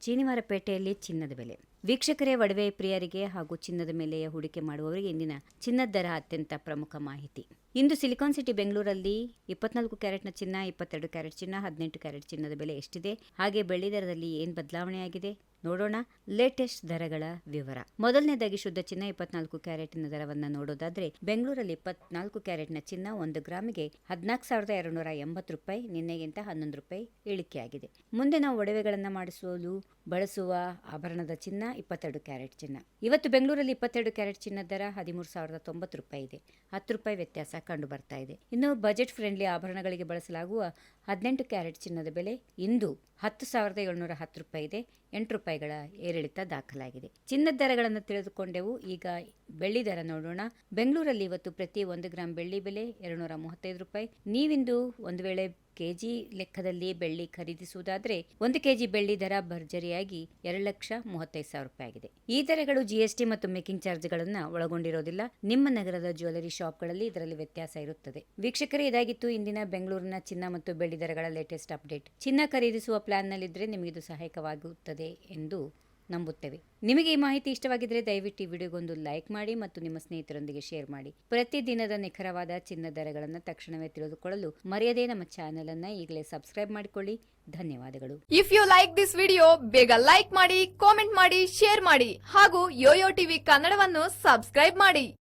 ಶನಿವಾರಪೇಟೆಯಲ್ಲಿ ಚಿನ್ನದ ಬೆಲೆ. ವೀಕ್ಷಕರೇ, ಒಡವೆ ಪ್ರಿಯರಿಗೆ ಹಾಗೂ ಚಿನ್ನದ ಮೇಲೆಯೇ ಹೂಡಿಕೆ ಮಾಡುವವರಿಗೆ ಇಂದಿನ ಚಿನ್ನದ ದರ ಅತ್ಯಂತ ಪ್ರಮುಖ ಮಾಹಿತಿ. ಇಂದು ಸಿಲಿಕಾನ್ ಸಿಟಿ ಬೆಂಗಳೂರಲ್ಲಿ 24 ಕ್ಯಾರೆಟ್ನ ಚಿನ್ನ, 22 ಕ್ಯಾರೆಟ್ ಚಿನ್ನ, 18 ಕ್ಯಾರೆಟ್ ಚಿನ್ನದ ಬೆಲೆ ಎಷ್ಟಿದೆ, ಹಾಗೆ ಬೆಳ್ಳಿ ದರದಲ್ಲಿ ಏನು ಬದಲಾವಣೆಯಾಗಿದೆ ನೋಡೋಣ. ಲೇಟೆಸ್ಟ್ ದರಗಳ ವಿವರ. ಮೊದಲನೇದಾಗಿ ಶುದ್ಧ ಚಿನ್ನ 24 ಕ್ಯಾರೆಟ್ನ ದರವನ್ನು ನೋಡೋದಾದ್ರೆ, ಬೆಂಗಳೂರಲ್ಲಿ 24 ಕ್ಯಾರೆಟ್ನ ಚಿನ್ನ 1 ಗ್ರಾಮಿಗೆ 14,280 ರೂಪಾಯಿ, ನಿನ್ನೆಗಿಂತ 11 ರೂಪಾಯಿ ಇಳಿಕೆಯಾಗಿದೆ. ಮುಂದೆ ನಾವು ಒಡವೆಗಳನ್ನು ಮಾಡಿಸಲು ಬಳಸುವ ಆಭರಣದ ಚಿನ್ನ 22 ಕ್ಯಾರೆಟ್ ಚಿನ್ನ. ಇವತ್ತು ಬೆಂಗಳೂರಲ್ಲಿ 22 ಕ್ಯಾರೆಟ್ ಚಿನ್ನದ ದರ 13,090 ರೂಪಾಯಿ ಇದೆ. 10 ರೂಪಾಯಿ ವ್ಯತ್ಯಾಸ ಕಂಡು ಬರ್ತಾ ಇದೆ. ಇನ್ನು ಬಜೆಟ್ ಫ್ರೆಂಡ್ಲಿ ಆಭರಣಗಳಿಗೆ ಬಳಸಲಾಗುವ 18 ಕ್ಯಾರೆಟ್ ಚಿನ್ನದ ಬೆಲೆ ಇಂದು 10,710 ರೂಪಾಯಿ ಇದೆ. 8 ರೂಪಾಯಿಗಳ ಏರಿಳಿತ ದಾಖಲಾಗಿದೆ. ಚಿನ್ನದ ದರಗಳನ್ನು ತಿಳಿದುಕೊಂಡೆವು. ಈಗ ಬೆಳ್ಳಿ ದರ ನೋಡೋಣ. ಬೆಂಗಳೂರಲ್ಲಿ ಇವತ್ತು ಪ್ರತಿ 1 ಗ್ರಾಂ ಬೆಳ್ಳಿ ಬೆಲೆ 235 ರೂಪಾಯಿ. ನೀವಿಂದು ಒಂದು ವೇಳೆ ಕೆಜಿ ಲೆಕ್ಕದಲ್ಲಿ ಬೆಳ್ಳಿ ಖರೀದಿಸುವುದಾದ್ರೆ 1 ಕೆಜಿ ಬೆಳ್ಳಿ ದರ ಭರ್ಜರಿಯಾಗಿ 2,35,000 ರೂಪಾಯಿ ಆಗಿದೆ. ಈ ದರಗಳು GST ಮತ್ತು ಮೇಕಿಂಗ್ ಚಾರ್ಜ್ಗಳನ್ನು ಒಳಗೊಂಡಿರೋದಿಲ್ಲ. ನಿಮ್ಮ ನಗರದ ಜ್ಯುವೆಲರಿ ಶಾಪ್ಗಳಲ್ಲಿ ಇದರಲ್ಲಿ ವ್ಯತ್ಯಾಸ ಇರುತ್ತದೆ. ವೀಕ್ಷಕರೇ, ಇದಾಗಿತ್ತು ಇಂದಿನ ಬೆಂಗಳೂರಿನ ಚಿನ್ನ ಮತ್ತು ಬೆಳ್ಳಿ ದರಗಳ ಲೇಟೆಸ್ಟ್ ಅಪ್ಡೇಟ್. ಚಿನ್ನ ಖರೀದಿಸುವ ಪ್ಲಾನ್ನಲ್ಲಿದ್ದರೆ ನಿಮಗಿದು ಸಹಾಯಕವಾಗುತ್ತದೆ ಎಂದು ನಂಬುತ್ತೇವೆ. ನಿಮಗೆ ಈ ಮಾಹಿತಿ ಇಷ್ಟವಾಗಿದ್ದರೆ ದಯವಿಟ್ಟು ಈ ವಿಡಿಯೋಗೊಂದು ಲೈಕ್ ಮಾಡಿ ಮತ್ತು ನಿಮ್ಮ ಸ್ನೇಹಿತರೊಂದಿಗೆ ಶೇರ್ ಮಾಡಿ. ಪ್ರತಿದಿನದ ನಿಖರವಾದ ಚಿನ್ನ ದರಗಳನ್ನು ತಕ್ಷಣವೇ ತಿಳಿದುಕೊಳ್ಳಲು ಮರೆಯದೇ ನಮ್ಮ ಚಾನೆಲ್ ಅನ್ನು ಈಗಲೇ ಸಬ್ಸ್ಕ್ರೈಬ್ ಮಾಡಿಕೊಳ್ಳಿ. ಧನ್ಯವಾದಗಳು. If you like this video, ಬೇಗ ಲೈಕ್ ಮಾಡಿ, ಕಾಮೆಂಟ್ ಮಾಡಿ, ಶೇರ್ ಮಾಡಿ ಹಾಗೂ ಯೋಯೋ ಟಿವಿ ಕನ್ನಡವನ್ನು ಸಬ್ಸ್ಕ್ರೈಬ್ ಮಾಡಿ.